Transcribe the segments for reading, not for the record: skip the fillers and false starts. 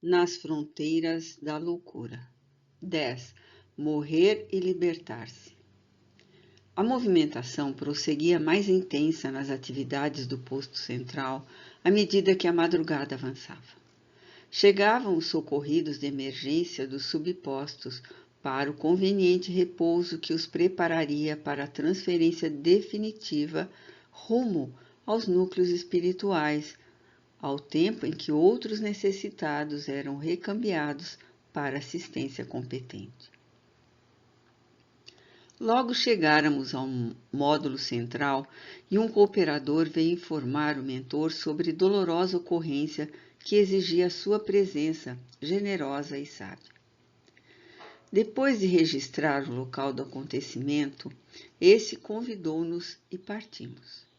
Nas fronteiras da loucura. 10. Morrer e libertar-se. A movimentação prosseguia mais intensa nas atividades do posto central à medida que a madrugada avançava. Chegavam os socorridos de emergência dos subpostos para o conveniente repouso que os prepararia para a transferência definitiva rumo aos núcleos espirituais, ao tempo em que outros necessitados eram recambiados para assistência competente. Logo chegáramos ao módulo central e um cooperador veio informar o mentor sobre dolorosa ocorrência que exigia sua presença generosa e sábia. Depois de registrar o local do acontecimento, esse convidou-nos e partimos.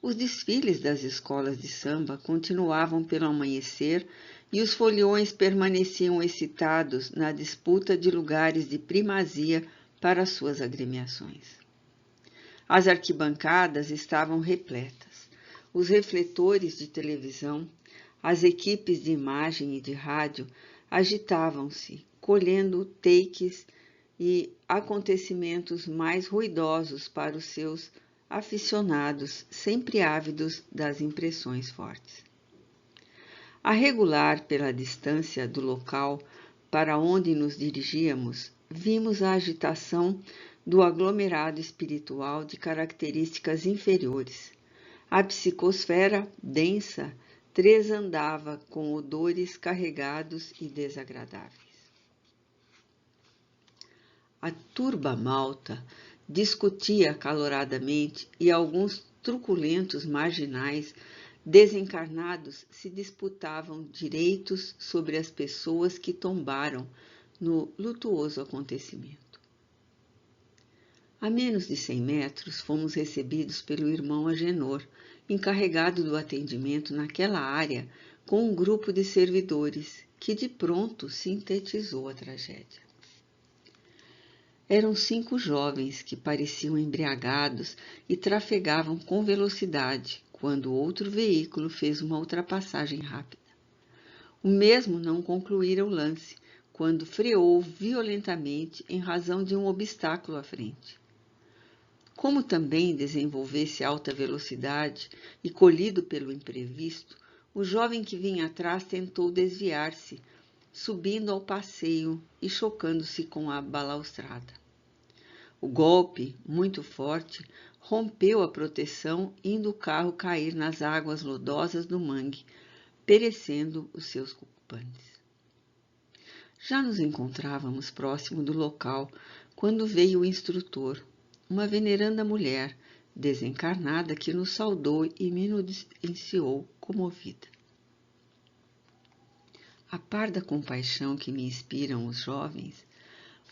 Os desfiles das escolas de samba continuavam pelo amanhecer e os foliões permaneciam excitados na disputa de lugares de primazia para suas agremiações. As arquibancadas estavam repletas. Os refletores de televisão, as equipes de imagem e de rádio agitavam-se, colhendo takes e acontecimentos mais ruidosos para os seus aficionados, sempre ávidos das impressões fortes. A regular pela distância do local para onde nos dirigíamos, vimos a agitação do aglomerado espiritual de características inferiores. A psicosfera densa tresandava com odores carregados e desagradáveis. A turba malta discutia acaloradamente e alguns truculentos marginais desencarnados se disputavam direitos sobre as pessoas que tombaram no lutuoso acontecimento. A menos de 100 metros, fomos recebidos pelo irmão Agenor, encarregado do atendimento naquela área, com um grupo de servidores, que de pronto sintetizou a tragédia. Eram 5 jovens que pareciam embriagados e trafegavam com velocidade, quando outro veículo fez uma ultrapassagem rápida. O mesmo não concluíra o lance, quando freou violentamente em razão de um obstáculo à frente. Como também desenvolvesse alta velocidade e colhido pelo imprevisto, o jovem que vinha atrás tentou desviar-se, subindo ao passeio e chocando-se com a balaustrada. O golpe, muito forte, rompeu a proteção, indo o carro cair nas águas lodosas do mangue, perecendo os seus ocupantes. Já nos encontrávamos próximo do local quando veio o instrutor, uma veneranda mulher, desencarnada, que nos saudou e me nudenciou comovida. A par da compaixão que me inspiram os jovens,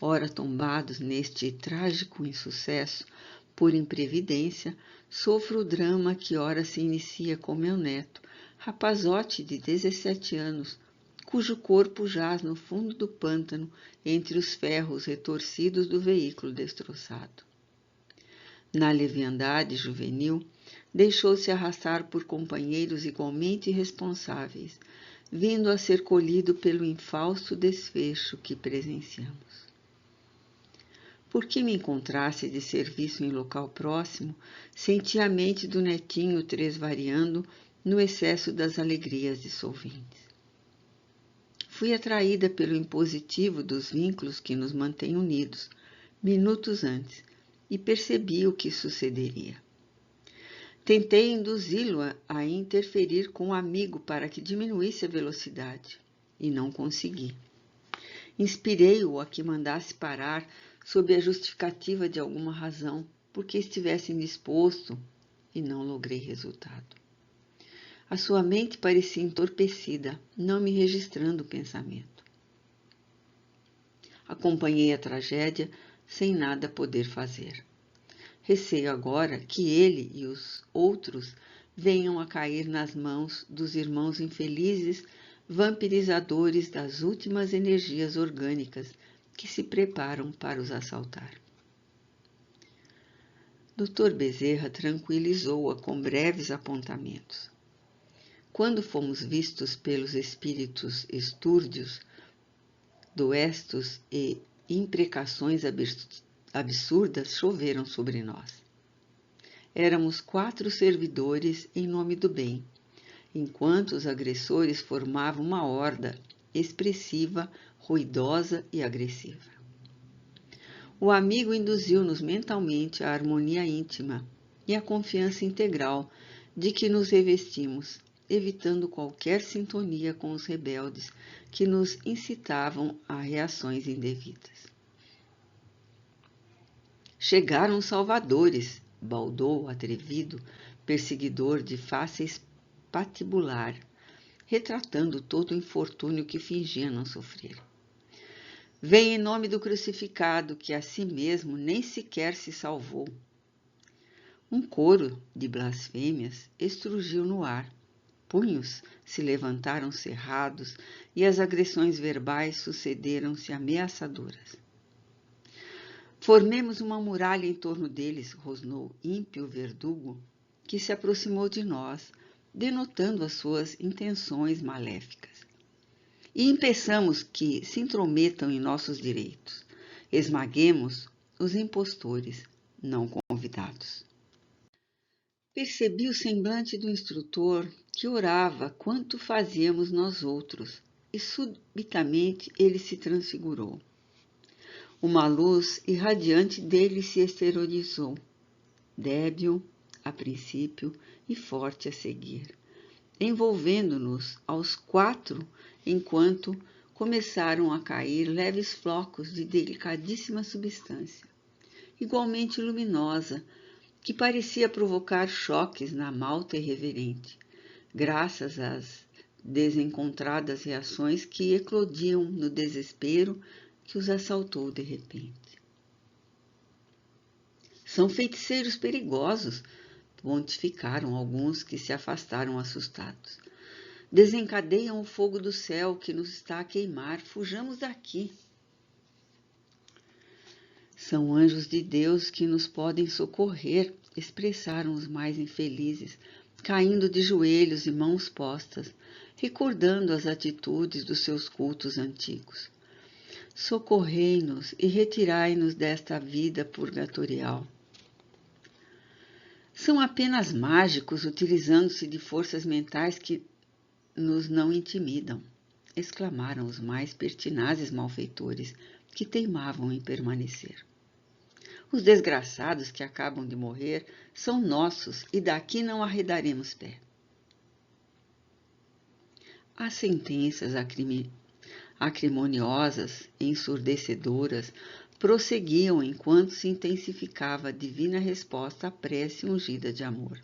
ora tombados neste trágico insucesso por imprevidência, sofro o drama que ora se inicia com meu neto, rapazote de 17 anos, cujo corpo jaz no fundo do pântano entre os ferros retorcidos do veículo destroçado. Na leviandade juvenil, deixou-se arrastar por companheiros igualmente irresponsáveis, vindo a ser colhido pelo infausto desfecho que presenciamos. Por que me encontrasse de serviço em local próximo, senti a mente do netinho tresvariando no excesso das alegrias dissolventes. Fui atraída pelo impositivo dos vínculos que nos mantêm unidos, minutos antes, e percebi o que sucederia. Tentei induzi-lo a interferir com um amigo para que diminuísse a velocidade, e não consegui. Inspirei-o a que mandasse parar sob a justificativa de alguma razão, porque estivesse indisposto, e não logrei resultado. A sua mente parecia entorpecida, não me registrando o pensamento. Acompanhei a tragédia sem nada poder fazer. Receio agora que ele e os outros venham a cair nas mãos dos irmãos infelizes, vampirizadores das últimas energias orgânicas que se preparam para os assaltar. Dr. Bezerra tranquilizou-a com breves apontamentos. quando fomos vistos pelos espíritos estúrdios, doestos e imprecações absurdas choveram sobre nós. Éramos 4 servidores em nome do bem, enquanto os agressores formavam uma horda expressiva, ruidosa e agressiva. O amigo induziu-nos mentalmente a harmonia íntima e a confiança integral de que nos revestimos, evitando qualquer sintonia com os rebeldes que nos incitavam a reações indevidas. Chegaram os salvadores, baldou o atrevido, perseguidor de face patibular, retratando todo o infortúnio que fingia não sofrer. Vem em nome do crucificado, que a si mesmo nem sequer se salvou. Um coro de blasfêmias estrugiu no ar. Punhos se levantaram cerrados e as agressões verbais sucederam-se ameaçadoras. Formemos uma muralha em torno deles, rosnou ímpio verdugo, que se aproximou de nós, denotando as suas intenções maléficas. E impeçamos que se intrometam em nossos direitos. Esmaguemos os impostores não convidados. Percebi o semblante do instrutor que orava quanto fazíamos nós outros, e subitamente ele se transfigurou. Uma luz irradiante dele se exteriorizou, débil a princípio e forte a seguir, envolvendo-nos aos 4 enquanto começaram a cair leves flocos de delicadíssima substância, igualmente luminosa, que parecia provocar choques na malta irreverente, graças às desencontradas reações que eclodiam no desespero que os assaltou de repente. São feiticeiros perigosos, pontificaram alguns que se afastaram assustados. Desencadeiam o fogo do céu que nos está a queimar. Fujamos daqui. São anjos de Deus que nos podem socorrer, expressaram os mais infelizes, caindo de joelhos e mãos postas, recordando as atitudes dos seus cultos antigos. Socorrei-nos e retirai-nos desta vida purgatorial. São apenas mágicos utilizando-se de forças mentais que nos não intimidam, exclamaram os mais pertinazes malfeitores que teimavam em permanecer. Os desgraçados que acabam de morrer são nossos e daqui não arredaremos pé. As sentenças acrimoniosas, ensurdecedoras, prosseguiam enquanto se intensificava a divina resposta à prece ungida de amor.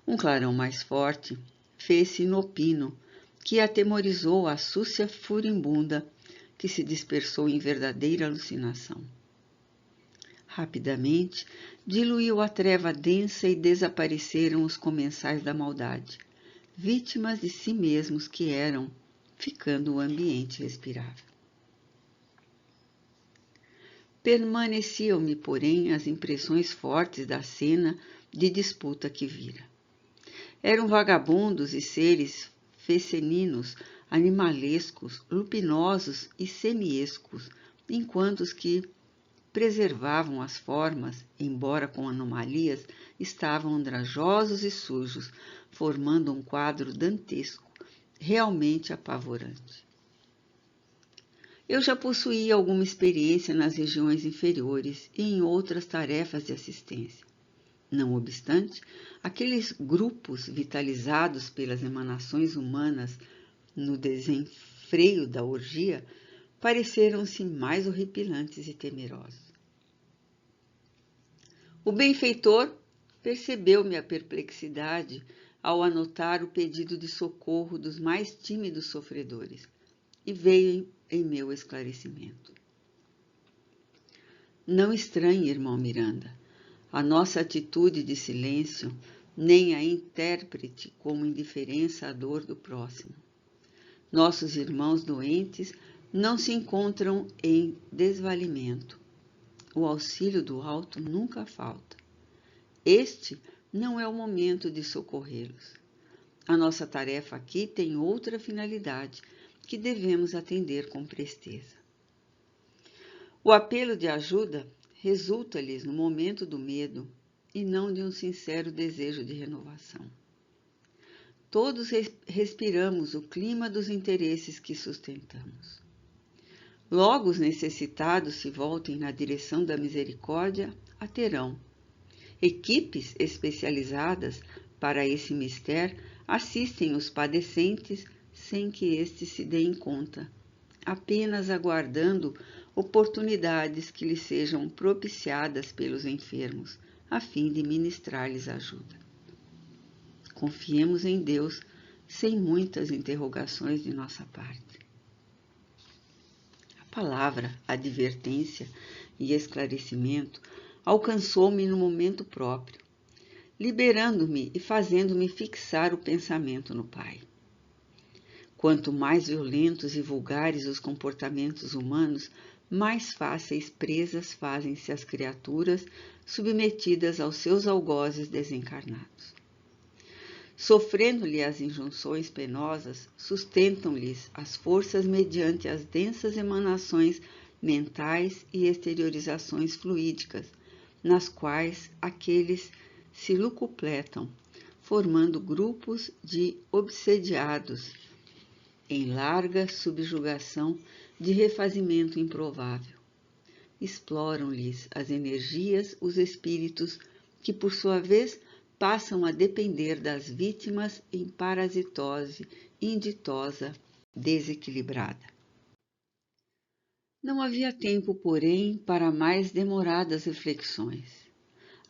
Um clarão mais forte fez-se inopino, que atemorizou a súcia furibunda, que se dispersou em verdadeira alucinação. Rapidamente, diluiu a treva densa e desapareceram os comensais da maldade, vítimas de si mesmos que eram, ficando o ambiente respirável. Permaneciam-me, porém, as impressões fortes da cena de disputa que vira. Eram vagabundos e seres feceninos, animalescos, lupinosos e semiescos, enquanto os que preservavam as formas, embora com anomalias, estavam andrajosos e sujos, formando um quadro dantesco, realmente apavorante. Eu já possuía alguma experiência nas regiões inferiores e em outras tarefas de assistência. Não obstante, aqueles grupos vitalizados pelas emanações humanas no desenfreio da orgia pareceram-se mais horripilantes e temerosos. O benfeitor percebeu minha perplexidade ao anotar o pedido de socorro dos mais tímidos sofredores e veio em meu esclarecimento. Não estranhe, irmão Miranda, a nossa atitude de silêncio, nem a interprete como indiferença à dor do próximo. Nossos irmãos doentes não se encontram em desvalimento. O auxílio do alto nunca falta. Este não é o momento de socorrê-los. A nossa tarefa aqui tem outra finalidade que devemos atender com presteza. O apelo de ajuda resulta-lhes no momento do medo e não de um sincero desejo de renovação. Todos respiramos o clima dos interesses que sustentamos. Logo os necessitados se voltem na direção da misericórdia, a terão. Equipes especializadas para esse mistério assistem os padecentes sem que estes se deem conta, apenas aguardando oportunidades que lhes sejam propiciadas pelos enfermos, a fim de ministrar-lhes ajuda. Confiemos em Deus sem muitas interrogações de nossa parte. A palavra advertência e esclarecimento alcançou-me no momento próprio, liberando-me e fazendo-me fixar o pensamento no Pai. Quanto mais violentos e vulgares os comportamentos humanos, mais fáceis presas fazem-se as criaturas submetidas aos seus algozes desencarnados. Sofrendo-lhe as injunções penosas, sustentam-lhes as forças mediante as densas emanações mentais e exteriorizações fluídicas, nas quais aqueles se locupletam, formando grupos de obsediados em larga subjugação de refazimento improvável. Exploram-lhes as energias os espíritos que, por sua vez, passam a depender das vítimas em parasitose inditosa desequilibrada. Não havia tempo, porém, para mais demoradas reflexões.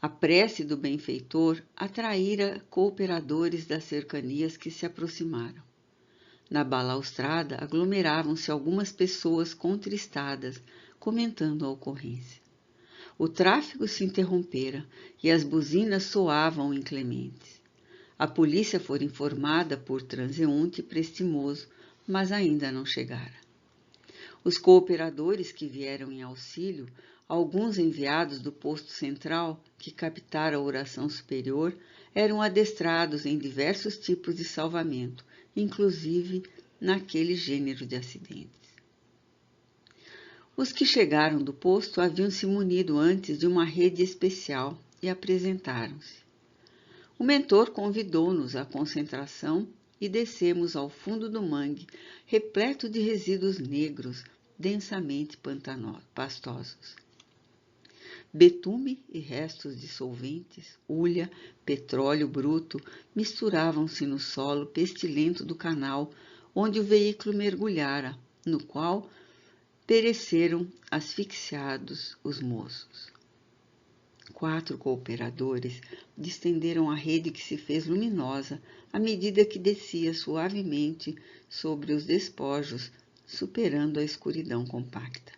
A prece do benfeitor atraíra cooperadores das cercanias que se aproximaram. Na balaustrada aglomeravam-se algumas pessoas contristadas, comentando a ocorrência. O tráfego se interrompera e as buzinas soavam inclementes. A polícia fora informada por transeunte prestimoso, mas ainda não chegara. Os cooperadores que vieram em auxílio, alguns enviados do posto central que captara a oração superior, eram adestrados em diversos tipos de salvamento, inclusive naquele gênero de acidentes. Os que chegaram do posto haviam se munido antes de uma rede especial e apresentaram-se. O mentor convidou-nos à concentração e descemos ao fundo do mangue, repleto de resíduos negros, densamente pastosos. Betume e restos de solventes, hulha, petróleo bruto misturavam-se no solo pestilento do canal onde o veículo mergulhara, no qual pereceram asfixiados os moços. 4 cooperadores distenderam a rede que se fez luminosa à medida que descia suavemente sobre os despojos, superando a escuridão compacta.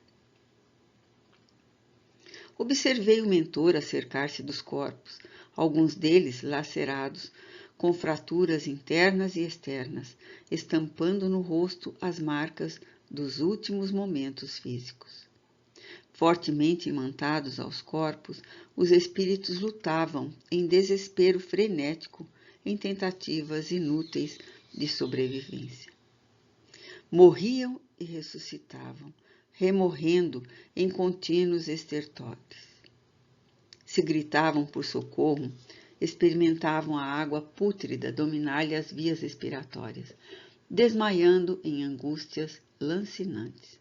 Observei o mentor acercar-se dos corpos, alguns deles lacerados, com fraturas internas e externas, estampando no rosto as marcas dos últimos momentos físicos. Fortemente imantados aos corpos, os espíritos lutavam em desespero frenético em tentativas inúteis de sobrevivência. Morriam e ressuscitavam, remorrendo em contínuos estertores. Se gritavam por socorro, experimentavam a água pútrida dominar-lhe as vias respiratórias, desmaiando em angústias lancinantes.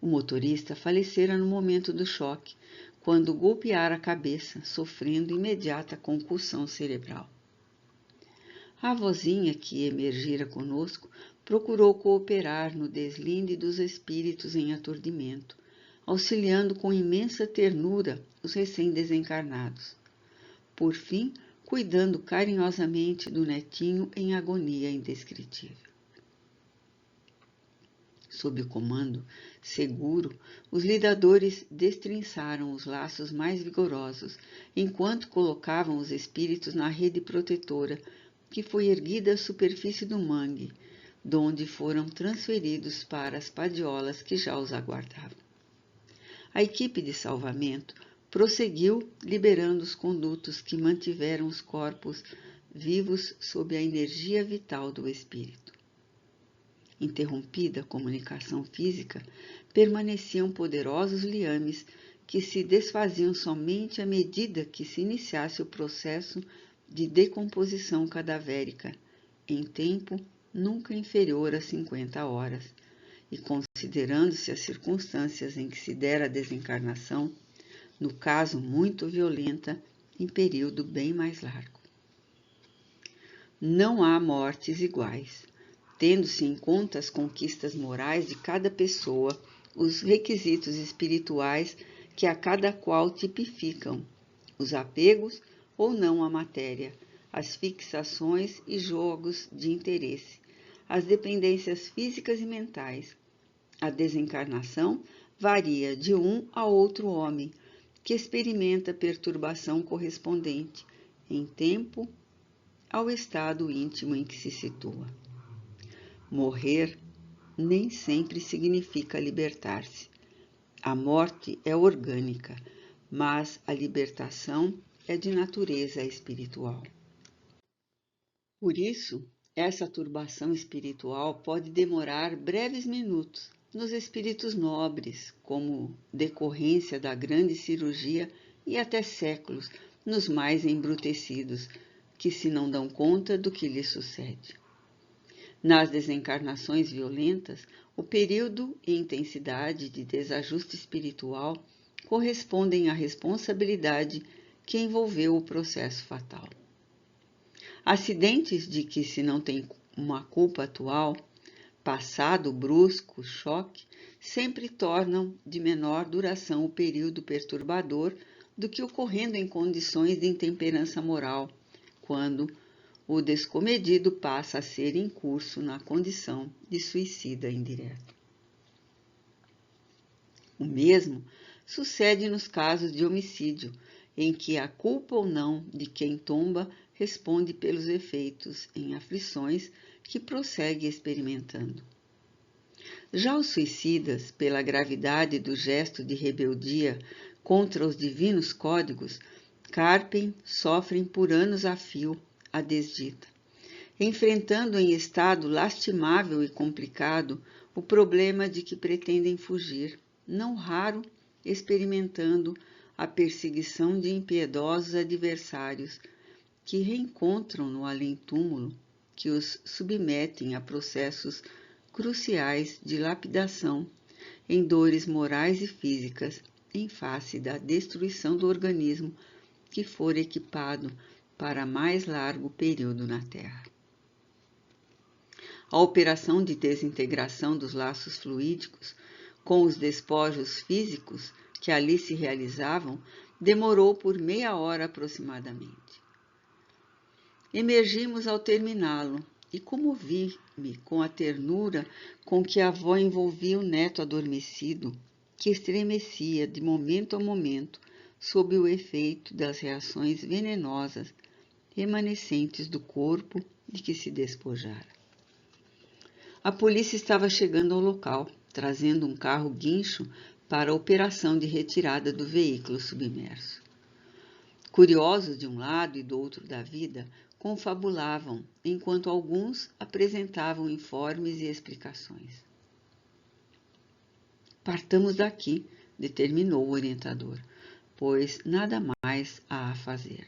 O motorista falecera no momento do choque, quando golpeara a cabeça, sofrendo imediata concussão cerebral. A vozinha que emergira conosco procurou cooperar no deslinde dos espíritos em aturdimento, auxiliando com imensa ternura os recém-desencarnados. Por fim, cuidando carinhosamente do netinho em agonia indescritível. Sob o comando seguro, os lidadores destrinçaram os laços mais vigorosos, enquanto colocavam os espíritos na rede protetora, que foi erguida à superfície do mangue, donde foram transferidos para as padiolas que já os aguardavam. A equipe de salvamento prosseguiu liberando os condutos que mantiveram os corpos vivos sob a energia vital do espírito. Interrompida a comunicação física, permaneciam poderosos liames que se desfaziam somente à medida que se iniciasse o processo de decomposição cadavérica, em tempo nunca inferior a 50 horas, e considerando-se as circunstâncias em que se dera a desencarnação, no caso muito violenta, em período bem mais largo. Não há mortes iguais, tendo-se em conta as conquistas morais de cada pessoa, os requisitos espirituais que a cada qual tipificam, os apegos ou não à matéria, as fixações e jogos de interesse, as dependências físicas e mentais. A desencarnação varia de um a outro homem, que experimenta perturbação correspondente, em tempo, ao estado íntimo em que se situa. Morrer nem sempre significa libertar-se. A morte é orgânica, mas a libertação é de natureza espiritual. Por isso, essa turbação espiritual pode demorar breves minutos nos espíritos nobres, como decorrência da grande cirurgia, e até séculos nos mais embrutecidos, que se não dão conta do que lhes sucede. Nas desencarnações violentas, o período e intensidade de desajuste espiritual correspondem à responsabilidade que envolveu o processo fatal. Acidentes de que se não tem uma culpa atual, passado brusco, choque, sempre tornam de menor duração o período perturbador do que ocorrendo em condições de intemperança moral, quando o descomedido passa a ser em curso na condição de suicida indireto. O mesmo sucede nos casos de homicídio, em que a culpa ou não de quem tomba responde pelos efeitos em aflições que prossegue experimentando. Já os suicidas, pela gravidade do gesto de rebeldia contra os divinos códigos, carpem, sofrem por anos a fio a desdita, enfrentando em estado lastimável e complicado o problema de que pretendem fugir, não raro experimentando a perseguição de impiedosos adversários que reencontram no além-túmulo, que os submetem a processos cruciais de lapidação, em dores morais e físicas, em face da destruição do organismo que for equipado para mais largo período na Terra. A operação de desintegração dos laços fluídicos com os despojos físicos que ali se realizavam demorou por meia hora aproximadamente. Emergimos ao terminá-lo e comovi-me com a ternura com que a avó envolvia o neto adormecido, que estremecia de momento a momento sob o efeito das reações venenosas remanescentes do corpo de que se despojara. A polícia estava chegando ao local, trazendo um carro guincho para a operação de retirada do veículo submerso. Curiosos de um lado e do outro da vida, confabulavam, enquanto alguns apresentavam informes e explicações. Partamos daqui, determinou o orientador, pois nada mais há a fazer.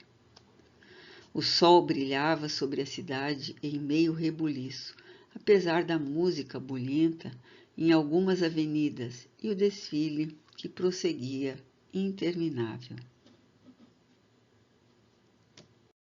O sol brilhava sobre a cidade em meio rebuliço, apesar da música bulhenta em algumas avenidas e o desfile que prosseguia interminável.